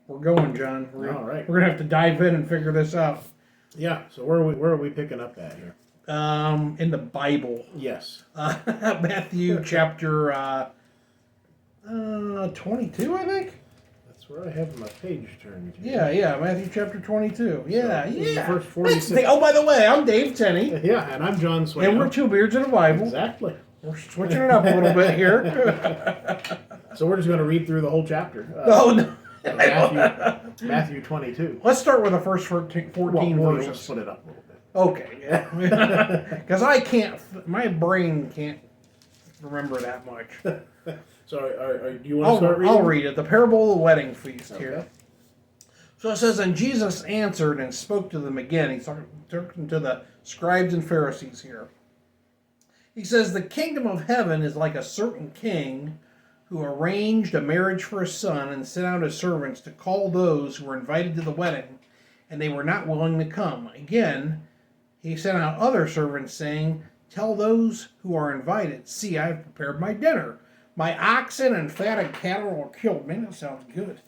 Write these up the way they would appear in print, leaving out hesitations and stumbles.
We're going, John. All right. We're gonna have to dive in and figure this out. Yeah. So where are we picking up at here? In the Bible, Yes. Matthew chapter 22, I think. That's where I have my page turned to. Yeah, Matthew chapter 22. Yeah, So, yeah. verse 46. Oh, by the way, I'm Dave Tenney, Yeah, and I'm John Swain. and we're Two Beards in the Bible. Exactly. We're switching it up a little bit here. So we're just going to read through the whole chapter. Oh, no. Matthew 22. Let's start with the first 14 We'll verses. split it up a little bit. Okay, yeah. Because my brain can't remember that much. So do you want to start reading? I'll read it. The parable of the wedding feast Okay. here. So it says, and Jesus answered and spoke to them again. He's talking to the scribes and Pharisees here. He says, the kingdom of heaven is like a certain king who arranged a marriage for his son and sent out his servants to call those who were invited to the wedding, and they were not willing to come. Again, he sent out other servants, saying, tell those who are invited, see, I have prepared my dinner. My oxen and fatted cattle are killed. Man, that sounds good.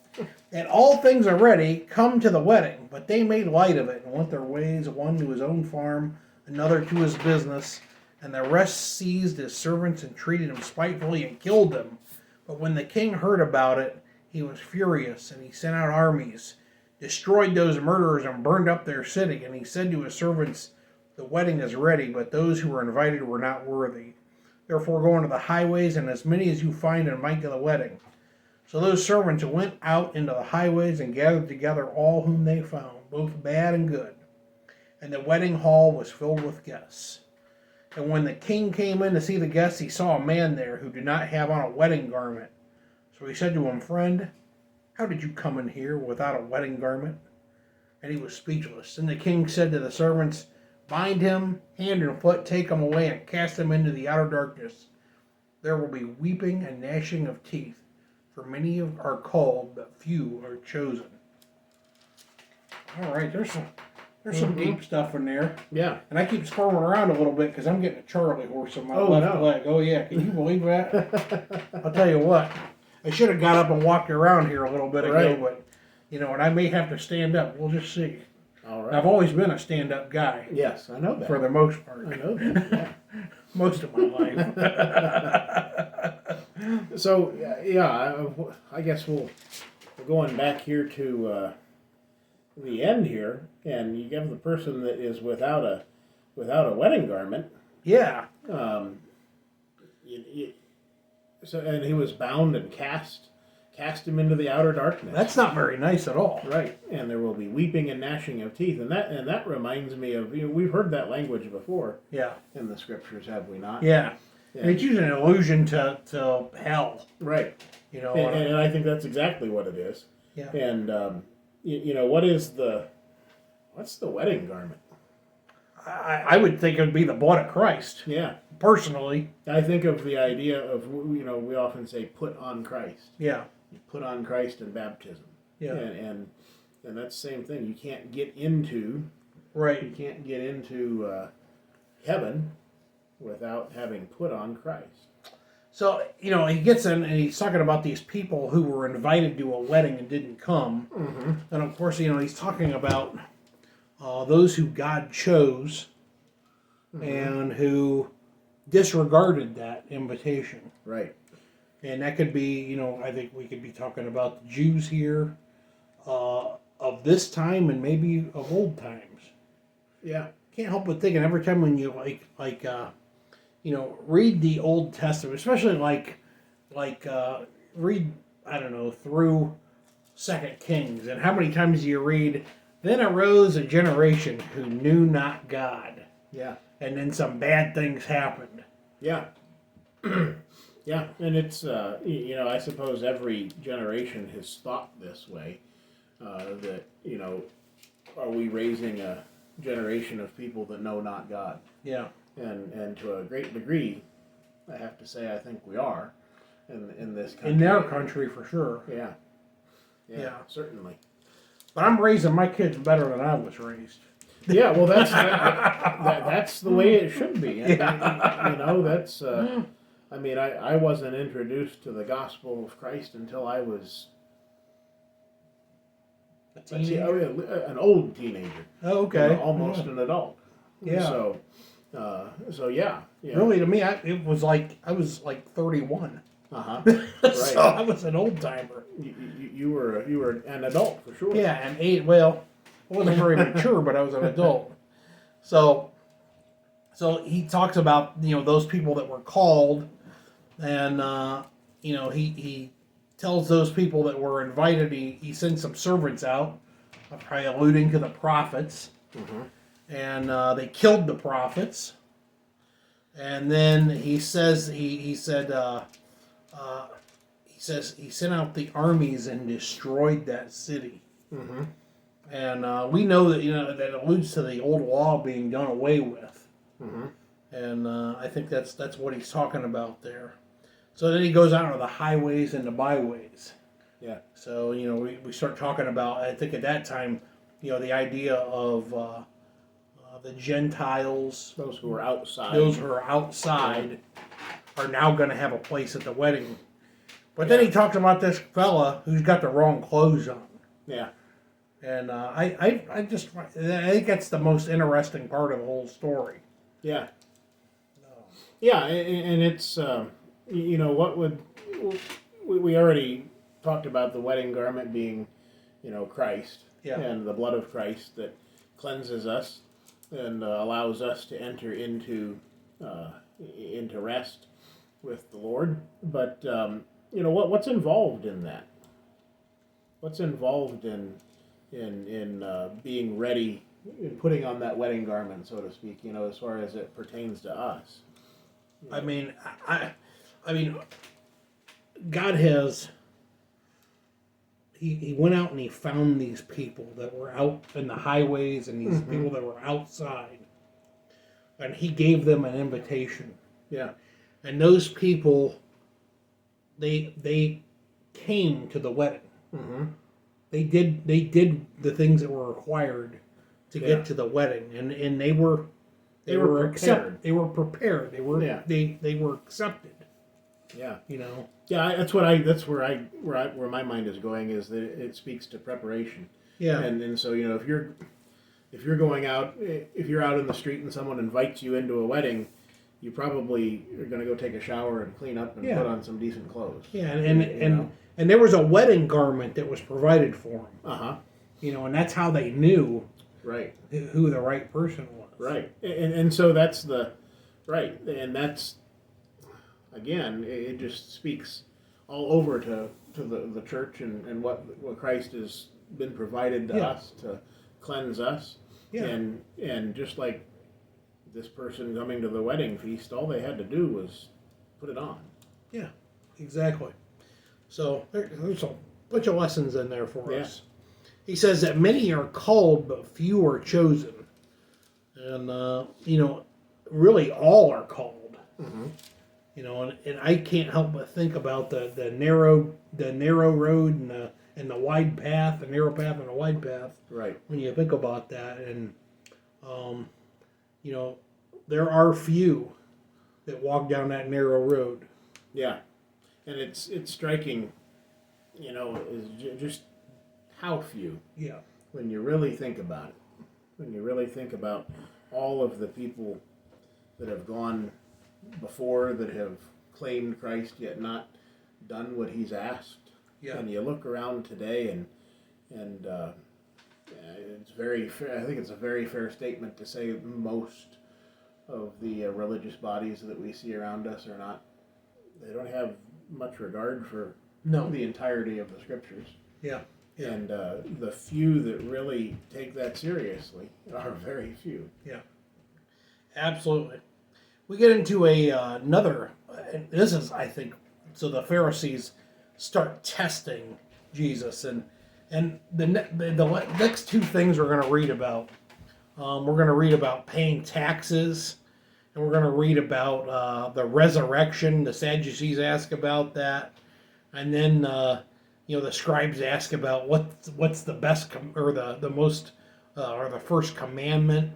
And all things are ready. Come to the wedding. But they made light of it and went their ways, one to his own farm, another to his business. And the rest seized his servants and treated him spitefully and killed them. But when the king heard about it, he was furious, and he sent out armies, destroyed those murderers, and burned up their city. And he said to his servants, the wedding is ready, but those who were invited were not worthy. Therefore go into the highways, and as many as you find invite to the wedding. So those servants went out into the highways and gathered together all whom they found, both bad and good. And the wedding hall was filled with guests. And when the king came in to see the guests, he saw a man there who did not have on a wedding garment. So he said to him, friend, how did you come in here without a wedding garment? And he was speechless. And the king said to the servants, bind him, hand and foot, take him away, and cast him into the outer darkness. There will be weeping and gnashing of teeth, for many are called, but few are chosen. All right, there's some deep stuff in there. Yeah. And I keep squirming around a little bit because I'm getting a Charlie horse on my Oh, left no. leg. Oh, yeah. Can you believe that? I'll tell you what. I should have got up and walked around here a little bit ago, Right. but, and I may have to stand up. We'll just see. All right. I've always been a stand-up guy. Yes, I know that. For the most part. I know that. Yeah. Most of my life. So, yeah, I guess we're going back here to the end here, and you give the person that is without a wedding garment. Yeah. So, and he was bound and cast him into the outer darkness. That's not very nice at all. Right, and there will be weeping and gnashing of teeth, and that reminds me of we've heard that language before. Yeah. In the scriptures, have we not? Yeah. And it's usually an allusion to hell. Right. And I think that's exactly what it is. Yeah. And what's the wedding garment? I would think it would be the blood of Christ. Yeah. Personally. I think of the idea of, we often say put on Christ. Yeah. You put on Christ in baptism. Yeah. And that's the same thing. You can't get into Right. You can't get into heaven without having put on Christ. So, he gets in and he's talking about these people who were invited to a wedding and didn't come. Mm-hmm. And of course, he's talking about those who God chose and who disregarded that invitation. Right. And that could be, I think we could be talking about the Jews here of this time and maybe of old times. Yeah. Can't help but thinking every time when you read the Old Testament, especially read, I don't know, through 2 Kings, and how many times do you read, then arose a generation who knew not God. Yeah. And then some bad things happened. Yeah. Yeah, and it's, I suppose every generation has thought this way, that, are we raising a generation of people that know not God? Yeah. And to a great degree, I have to say, I think we are in this country. In their country, for sure. Yeah. Yeah. Certainly. But I'm raising my kids better than I was raised. Yeah, well, that's the way it should be. And, that's... I wasn't introduced to the gospel of Christ until I was teenager? Oh, yeah, an old teenager. Oh, okay. Almost an adult. Yeah. So yeah. Really, to me, it was like I was like 31. Right. So I was an old timer. You were an adult for sure. Yeah, and well, I wasn't very mature, but I was an adult. So he talks about those people that were called, and he tells those people that were invited. He sends some servants out, probably alluding to the prophets, and they killed the prophets. And then he says he sent out the armies and destroyed that city. Mm-hmm. And we know that that alludes to the old law being done away with. Mm-hmm. And I think that's what he's talking about there. So then he goes out on the highways and the byways. Yeah. So we start talking about, I think at that time, the idea of the Gentiles, Those who are outside. those who are outside, are now going to have a place at the wedding. But then he talks about this fella who's got the wrong clothes on. Yeah. And I think that's the most interesting part of the whole story. Yeah. Yeah, and it's what would we already talked about the wedding garment being Christ, and the blood of Christ that cleanses us and allows us to enter into rest with the Lord. But what's involved in that? What's involved in being ready, in putting on that wedding garment, so to speak? As far as it pertains to us. I mean, I mean, God has. He went out and he found these people that were out in the highways and these people that were outside, and he gave them an invitation. Yeah. And those people, they came to the wedding. Mm-hmm. They did the things that were required to get to the wedding, and they were prepared. They were prepared. They were they were accepted. Yeah. Yeah, that's where my mind is going, is that it speaks to preparation. Yeah. And so if you're going out, if you're out in the street and someone invites you into a wedding, you probably are going to go take a shower and clean up and put on some decent clothes. Yeah, and there was a wedding garment that was provided for them. And that's how they knew who the right person was. Right. And so that's and that's, again, it just speaks all over to the church and what Christ has been provided to us to cleanse us. Yeah. And just like this person coming to the wedding feast, all they had to do was put it on. Yeah, exactly. So there's a bunch of lessons in there for us. He says that many are called, but few are chosen. And, really all are called. Mm-hmm. And I can't help but think about the narrow road and the wide path, the narrow path and the wide path. Right. When you think about that, and there are few that walk down that narrow road. Yeah, and it's striking, is just how few. Yeah. When you really think about it, when you really think about all of the people that have gone before, that have claimed Christ yet not done what He's asked. Yeah. And you look around today, and it's very fair. I think it's a very fair statement to say most of the religious bodies that we see around us are not. They don't have much regard for the entirety of the Scriptures. Yeah. Yeah. And the few that really take that seriously are very few. Yeah. Absolutely. We get into another. This is, I think, so the Pharisees start testing Jesus, and the next two things we're going to read about. We're going to read about paying taxes, and we're going to read about the resurrection. The Sadducees ask about that, and then the scribes ask about what's the best or the most or the first commandment.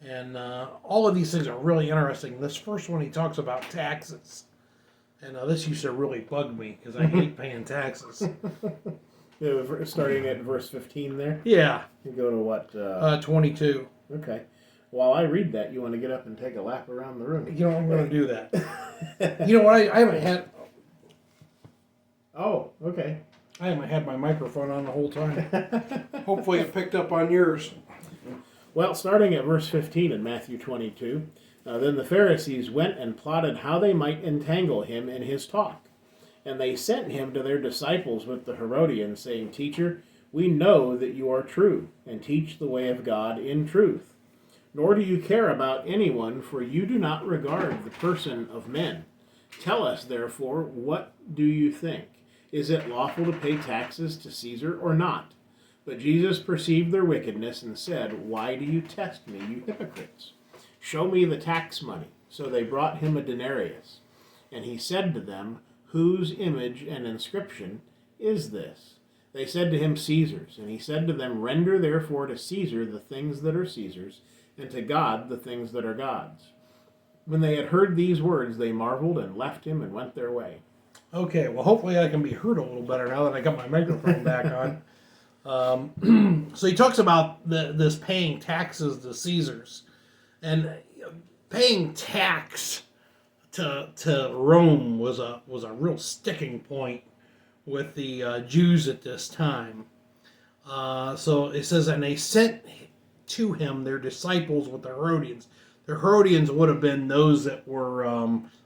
And all of these things are really interesting. This first one, he talks about taxes. And this used to really bug me because I hate paying taxes. Starting at verse 15 there. Yeah, You go to what? 22. Okay. While I read that, you want to get up and take a lap around the room. You know, I'm going to do that. You know what? I haven't had. Oh, okay. I haven't had my microphone on the whole time. Hopefully, it picked up on yours. Well, starting at verse 15 in Matthew 22, then the Pharisees went and plotted how they might entangle him in his talk. And they sent him to their disciples with the Herodians, saying, Teacher, we know that you are true, and teach the way of God in truth. Nor do you care about anyone, for you do not regard the person of men. Tell us, therefore, what do you think? Is it lawful to pay taxes to Caesar or not? But Jesus perceived their wickedness and said, Why do you test me, you hypocrites? Show me the tax money. So they brought him a denarius. And he said to them, Whose image and inscription is this? They said to him, Caesar's. And he said to them, Render therefore to Caesar the things that are Caesar's, and to God the things that are God's. When they had heard these words, they marveled and left him and went their way. Okay, well, hopefully I can be heard a little better now that I got my microphone back on. So he talks about this paying taxes to Caesars, and paying tax to Rome was a real sticking point with the Jews at this time. So it says, and they sent to him their disciples with the Herodians. The Herodians would have been those that were,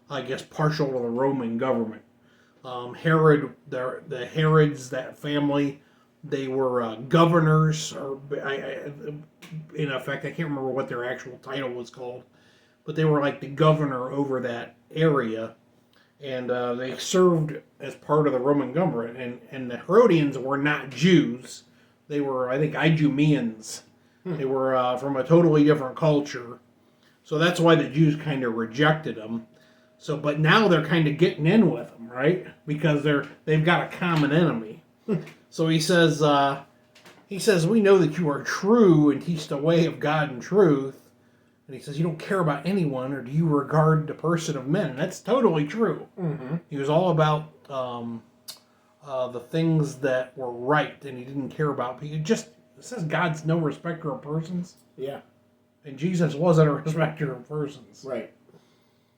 I guess, partial to the Roman government. Herod, the Herods, that family, they were governors, or in effect, I can't remember what their actual title was called, but they were like the governor over that area, and they served as part of the Roman government. And the Herodians were not Jews; they were, I think, Idumeans. They were from a totally different culture, so that's why the Jews kind of rejected them. So, but now they're kind of getting in with them, right? Because they've got a common enemy. So he says, we know that you are true and teach the way of God in truth. And he says, you don't care about anyone, or do you regard the person of men? And that's totally true. Mm-hmm. He was all about the things that were right, and he didn't care about people. It says God's no respecter of persons. Yeah. And Jesus wasn't a respecter of persons. Right.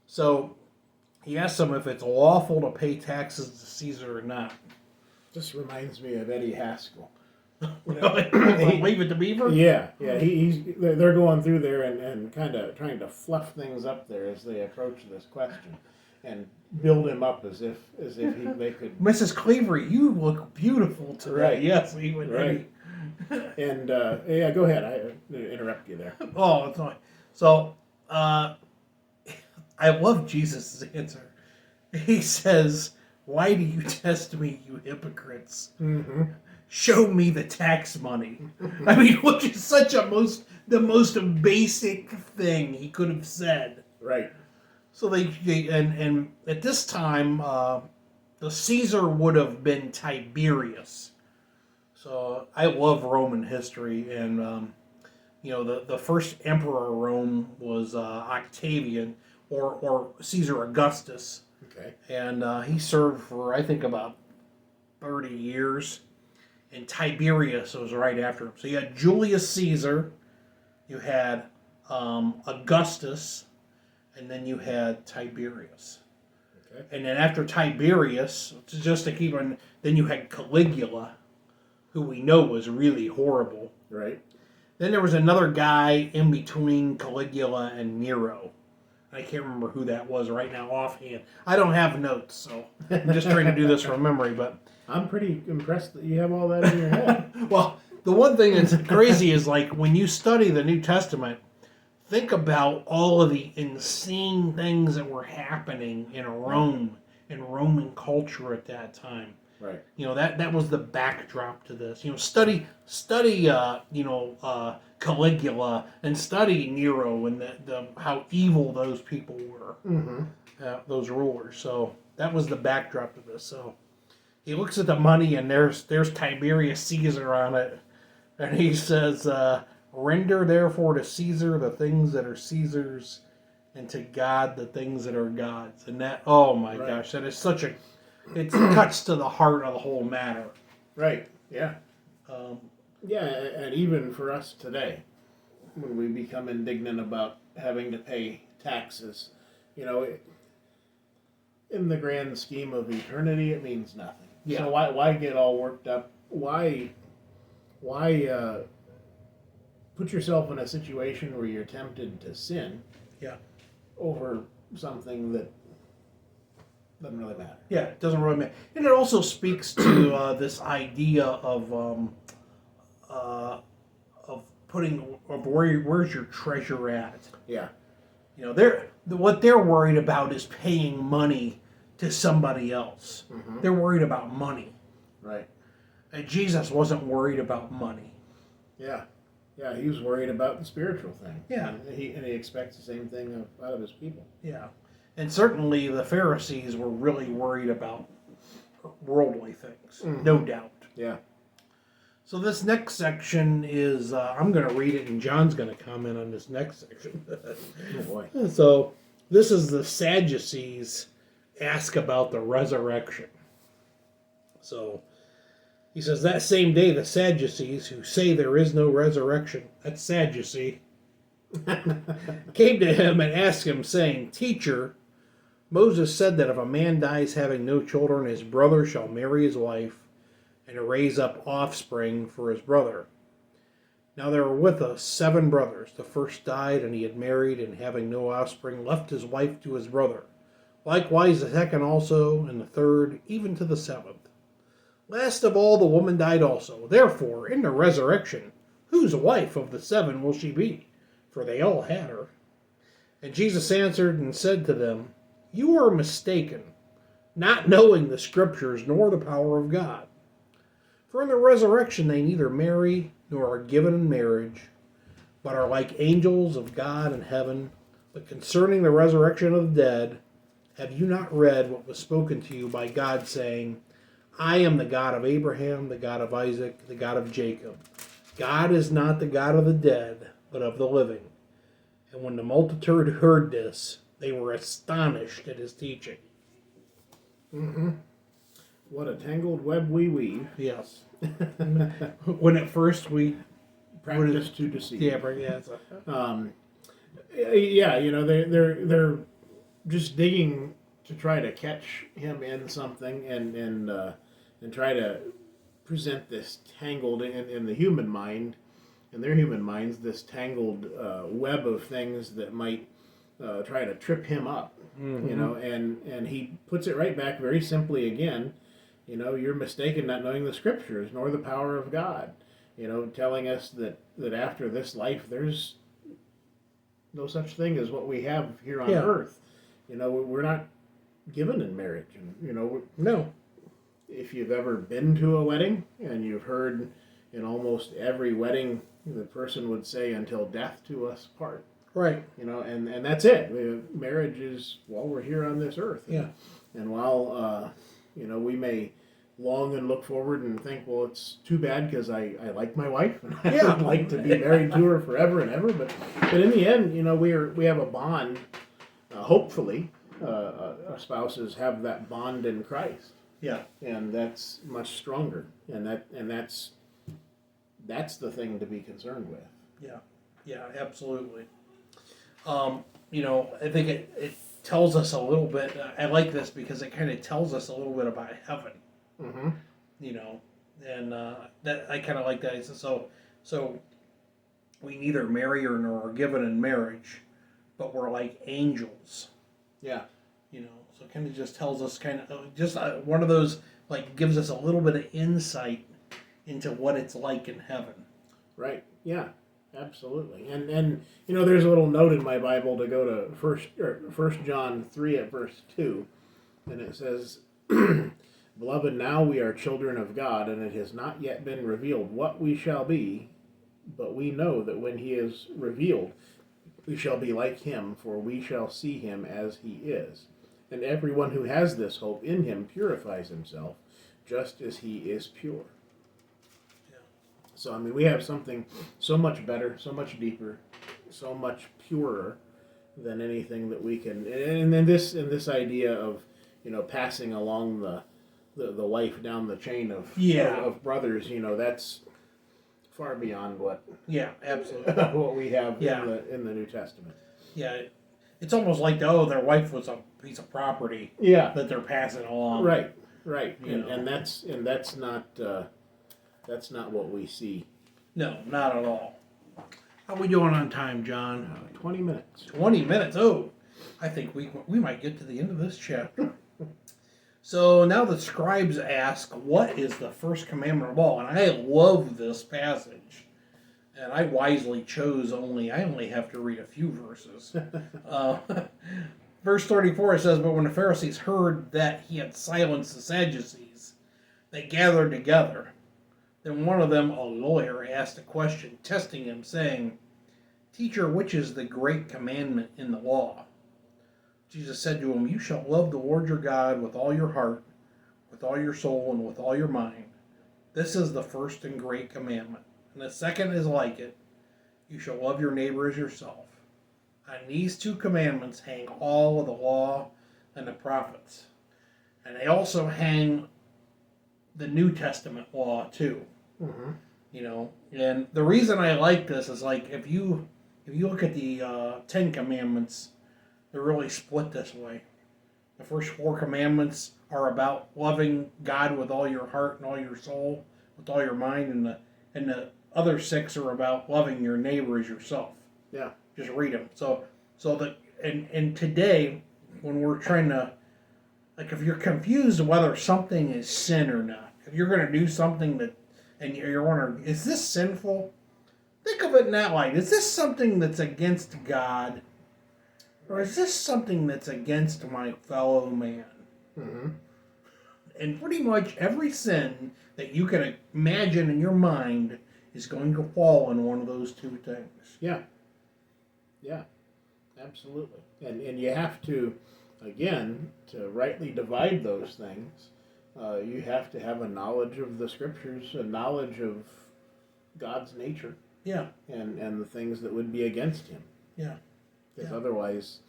So he asked them if it's lawful to pay taxes to Caesar or not. This reminds me of Eddie Haskell. Really? Leave it to Beaver? Yeah. They're going through there and kind of trying to fluff things up there as they approach this question, and build him up as if they could. Mrs. Cleaver, you look beautiful today. Right. Yes, even Right. And yeah, go ahead. I interrupt you there. Oh, it's not. So, I love Jesus' answer. He says, "Why do you test me, you hypocrites? Mm-hmm. Show me the tax money." I mean, which is the most basic thing he could have said. Right. So and at this time, the Caesar would have been Tiberius. So I love Roman history, and the first emperor of Rome was Octavian or Caesar Augustus. Okay. And he served for, I think, about 30 years. And Tiberius was right after him. So you had Julius Caesar, you had Augustus, and then you had Tiberius. Okay. And then after Tiberius, just to keep on, then you had Caligula, who we know was really horrible. Right. Then there was another guy in between Caligula and Nero. I can't remember who that was right now offhand. I don't have notes, so I'm just trying to do this from memory. But I'm pretty impressed that you have all that in your head. well, the one thing that's crazy is, like, when you study the New Testament, think about all of the insane things that were happening in Rome and Roman culture at that time. Right. That was the backdrop to this. Study Caligula, and study Nero and the how evil those people were, those rulers. So that was the backdrop to this. So he looks at the money, and there's Tiberius Caesar on it, and he says, "Render therefore to Caesar the things that are Caesar's, and to God the things that are God's." And that, oh my gosh, that is it cuts to the heart of the whole matter. Right. Yeah. Um, Yeah, and even for us today, when we become indignant about having to pay taxes, you know, in the grand scheme of eternity, it means nothing. Yeah. So why get all worked up? Why put yourself in a situation where you're tempted to sin? Yeah. Over something that doesn't really matter. Yeah, it doesn't really matter. And it also speaks to this idea of putting of where's your treasure at. Yeah. You know, what they're worried about is paying money to somebody else. Mm-hmm. They're worried about money. Right. And Jesus wasn't worried about money. Yeah. Yeah, he was worried about the spiritual thing. Yeah. And he expects the same thing out of his people. Yeah. And certainly the Pharisees were really worried about worldly things, no doubt. Yeah. So this next section is, I'm going to read it and John's going to comment on this next section. Oh boy. So this is the Sadducees ask about the resurrection. So he says, that same day the Sadducees, who say there is no resurrection, that's Sadducee, came to him and asked him, saying, Teacher, Moses said that if a man dies having no children, his brother shall marry his wife and raise up offspring for his brother. Now there were with us 7 brothers. The first died, and he had married, and having no offspring, left his wife to his brother. Likewise the second also, and the third, even to the 7th. Last of all the woman died also. Therefore, in the resurrection, whose wife of the 7 will she be? For they all had her. And Jesus answered and said to them, You are mistaken, not knowing the Scriptures nor the power of God. For in the resurrection they neither marry nor are given in marriage, but are like angels of God in heaven. But concerning the resurrection of the dead, have you not read what was spoken to you by God, saying, I am the God of Abraham, the God of Isaac, the God of Jacob. God is not the God of the dead, but of the living. And when the multitude heard this, they were astonished at his teaching. Mm-hmm. What a tangled web we weave. Yes. When at first we Practice to deceive. yeah. Yeah, you know, they're just digging to try to catch him in something and try to present this tangled in the human mind, in their human minds, this tangled web of things that might try to trip him up. Mm-hmm. You know, and he puts it right back very simply again. You know, you're mistaken not knowing the Scriptures nor the power of God. You know, telling us that after this life there's no such thing as what we have here on earth. You know, we're not given in marriage, and you know, No. if you've ever been to a wedding and you've heard in almost every wedding the person would say, until death do us part. Right. You know, and that's it. Marriage is while we're here on this earth. Yeah. And while you know, we may long and look forward and think, well, it's too bad because I like my wife and I would like to be married to her forever and ever. But in the end, you know, we have a bond. Hopefully, our spouses have that bond in Christ. Yeah. And that's much stronger. And that's the thing to be concerned with. Yeah. Yeah. Absolutely. You know, I think it tells us a little bit. I like this because it kind of tells us a little bit about heaven. Mm-hmm. You know, and that I kind of like that. So we neither marry or nor are given in marriage, but we're like angels. Yeah. You know, so it kind of just tells us just one of those, like, gives us a little bit of insight into what it's like in heaven. Right. Yeah. Absolutely. And you know, there's a little note in my Bible to go to First John 3 at verse 2, and it says, Beloved, now we are children of God, and it has not yet been revealed what we shall be, but we know that when he is revealed, we shall be like him, for we shall see him as he is. And everyone who has this hope in him purifies himself, just as he is pure. Yeah. So, I mean, we have something so much better, so much deeper, so much purer than anything that we can. And then this idea of, you know, passing along the the wife down the chain of Yeah. of brothers. You know, that's far beyond what Yeah, absolutely. what we have Yeah. in the New Testament. Yeah, it's almost like their wife was a piece of property Yeah, that they're passing along. right. You know. And that's not what we see. No, not at all. How we doing on time, John? 20 minutes. 20 minutes. Oh, I think we might get to the end of this chapter. So now the scribes ask, what is the first commandment of all? And I love this passage. And I wisely chose I only have to read a few verses. Verse 34, it says, but when the Pharisees heard that he had silenced the Sadducees, they gathered together. Then one of them, a lawyer, asked a question, testing him, saying, Teacher, which is the great commandment in the law? Jesus said to him, you shall love the Lord your God with all your heart, with all your soul, and with all your mind. This is the first and great commandment. And the second is like it. You shall love your neighbor as yourself. On these two commandments hang all of the law and the prophets. And they also hang the New Testament law too. Mm-hmm. You know, and the reason I like this is like if you look at the Ten Commandments, they're really split this way. The first four commandments are about loving God with all your heart and all your soul, with all your mind, and the other six are about loving your neighbor as yourself. Yeah. Just read them. And today, when we're trying to, like, if you're confused whether something is sin or not, if you're going to do something that, and you're wondering, is this sinful? Think of it in that light. Is this something that's against God? Or is this something that's against my fellow man? Mm-hmm. And pretty much every sin that you can imagine in your mind is going to fall in one of those two things. Yeah. Yeah. Absolutely. And you have to, again, to rightly divide those things, you have to have a knowledge of the scriptures, a knowledge of God's nature. Yeah. And the things that would be against him. Yeah. Because Yeah. otherwise,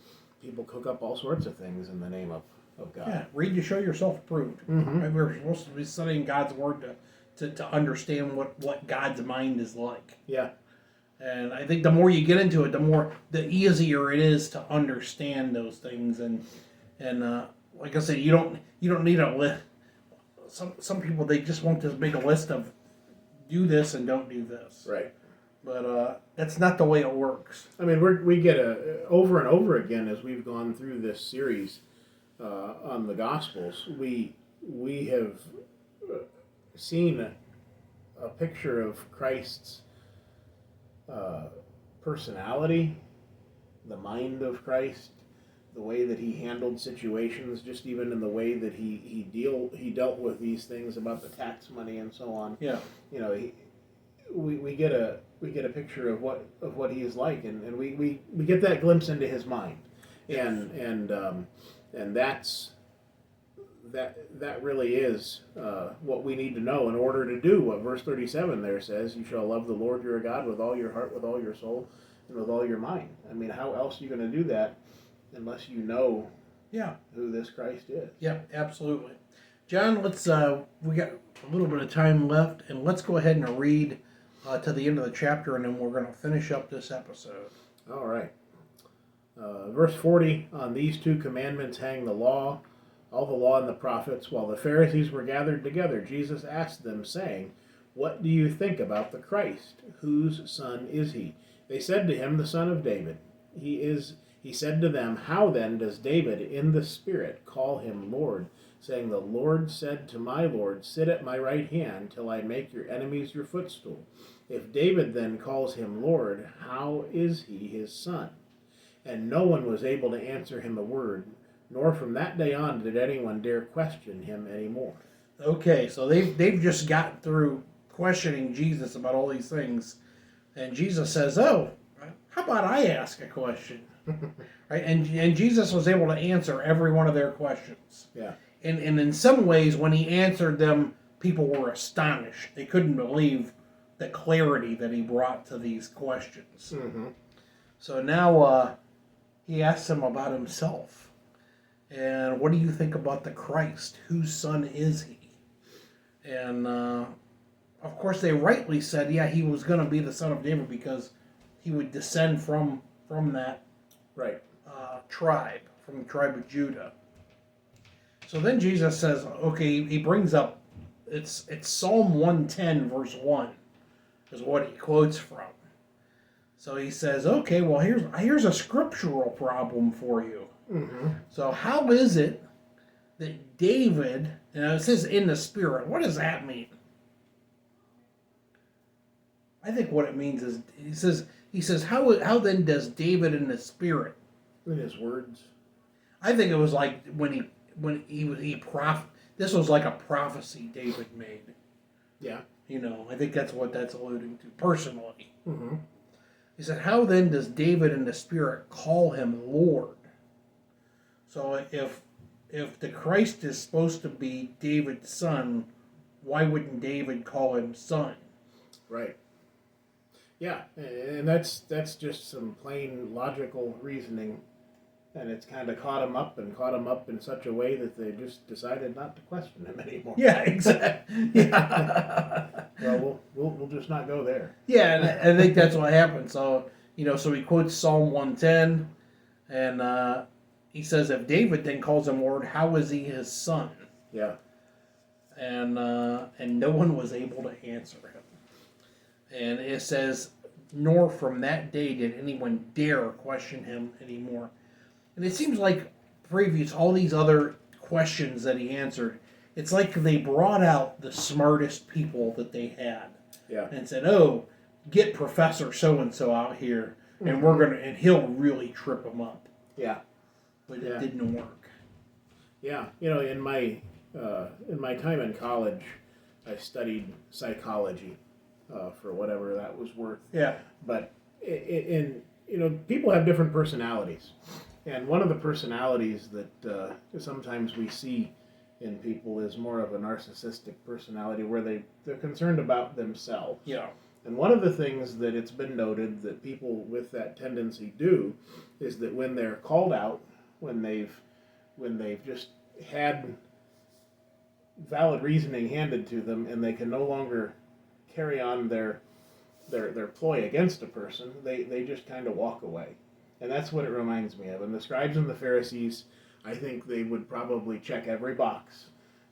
people cook up all sorts of things in the name of God. Yeah. Read to show yourself approved. Mm-hmm. Right? We're supposed to be studying God's word to understand what God's mind is like. Yeah. And I think the more you get into it, the easier it is to understand those things. And like I said, you don't need a list. Some people, they just want this big list of do this and don't do this. Right. But that's not the way it works. I mean, we get over and over again as we've gone through this series on the Gospels. We have seen a picture of Christ's personality, the mind of Christ, the way that he handled situations, just even in the way that he dealt with these things about the tax money and so on. Yeah. You know, we get a picture of what he is like, and we get that glimpse into his mind, and that's that really is what we need to know in order to do what verse 37 there says. You shall love the Lord your God with all your heart, with all your soul, and with all your mind. I mean, how else are you going to do that unless you know who this Christ is? Yeah, absolutely. John, let's we got a little bit of time left, and let's go ahead and read to the end of the chapter, and then we're going to finish up this episode. All right. Verse 40, on these two commandments hang the law, all the law and the prophets. While the Pharisees were gathered together, Jesus asked them, saying, what do you think about the Christ? Whose son is he? They said to him, the son of David. He said to them, how then does David in the Spirit call him Lord, saying, the Lord said to my Lord, sit at my right hand till I make your enemies your footstool. If David then calls him Lord, how is he his son? And no one was able to answer him a word, nor from that day on did anyone dare question him anymore. Okay, so they've just got through questioning Jesus about all these things, and Jesus says, oh, how about I ask a question? Right? And Jesus was able to answer every one of their questions. Yeah. And in some ways, when he answered them, people were astonished. They couldn't believe the clarity that he brought to these questions. Mm-hmm. So now he asks them about himself. And what do you think about the Christ? Whose son is he? And of course, they rightly said, yeah, he was going to be the son of David because he would descend from that Right. tribe, from the tribe of Judah. So then Jesus says, okay, he brings up, it's Psalm 110, verse 1, is what he quotes from. So he says, okay, well, here's a scriptural problem for you. Mm-hmm. So how is it that David, and it says in the spirit, what does that mean? I think what it means is he says how then does David in the spirit? In his words. I think it was like when this was like a prophecy David made. Yeah. You know, I think that's what that's alluding to personally. Mm-hmm. He said, how then does David in the spirit call him Lord? So if the Christ is supposed to be David's son, why wouldn't David call him son? Right. Yeah, and that's just some plain logical reasoning, and it's kind of caught him up in such a way that they just decided not to question him anymore. Yeah, exactly. Yeah. Well, we'll just not go there. Yeah, and I think that's what happened. So so he quotes Psalm 110, and he says, if David then calls him Lord, how is he his son? Yeah. And no one was able to answer him. And it says, nor from that day did anyone dare question him anymore. And it seems like all these other questions that he answered, it's like they brought out the smartest people that they had. Yeah. And said, oh, get Professor so-and-so out here, and and he'll really trip them up. Yeah. But it didn't work. Yeah. In my time in college, I studied psychology. For whatever that was worth. Yeah. But people have different personalities, and one of the personalities that sometimes we see in people is more of a narcissistic personality, where they're concerned about themselves. Yeah. And one of the things that it's been noted that people with that tendency do is that when they're called out, when they've just had valid reasoning handed to them, and they can no longer carry on their ploy against a person, they just kind of walk away. And that's what it reminds me of. And the scribes and the Pharisees, I think they would probably check every box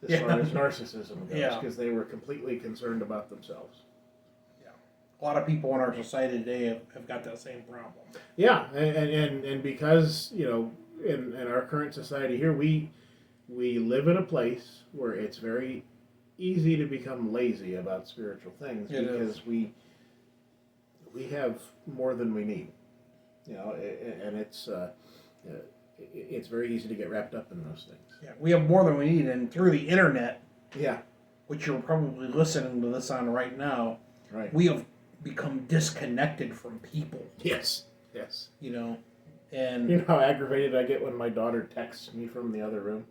as far as narcissism goes, because they were completely concerned about themselves. Yeah. A lot of people in our society today have got that same problem. Yeah, and because, in our current society here, we live in a place where it's very easy to become lazy about spiritual things, because we have more than we need, and it's very easy to get wrapped up in those things. Yeah, we have more than we need, and through the internet, yeah, which you're probably listening to this on right now, right, we have become disconnected from people. Yes. And you know how aggravated I get when my daughter texts me from the other room.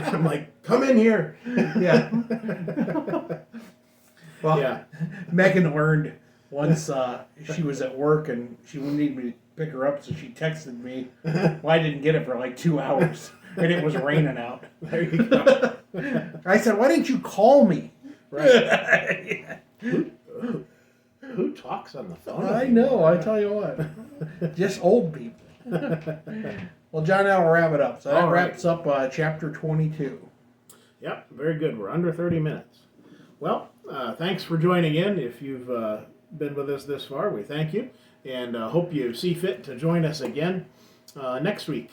I'm like, come in here. Yeah. Well, yeah. Megan learned once she was at work and she needed me to pick her up, so she texted me. Well, I didn't get it for like 2 hours, and it was raining out. There you go. I said, why didn't you call me? Right. Who talks on the phone? I know, I tell you what. Just old people. Well, John, that'll wrap it up. So that wraps up chapter 22. Yep, very good. We're under 30 minutes. Well, thanks for joining in. If you've been with us this far, we thank you. And hope you see fit to join us again next week.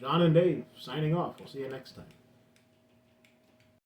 John and Dave signing off. We'll see you next time.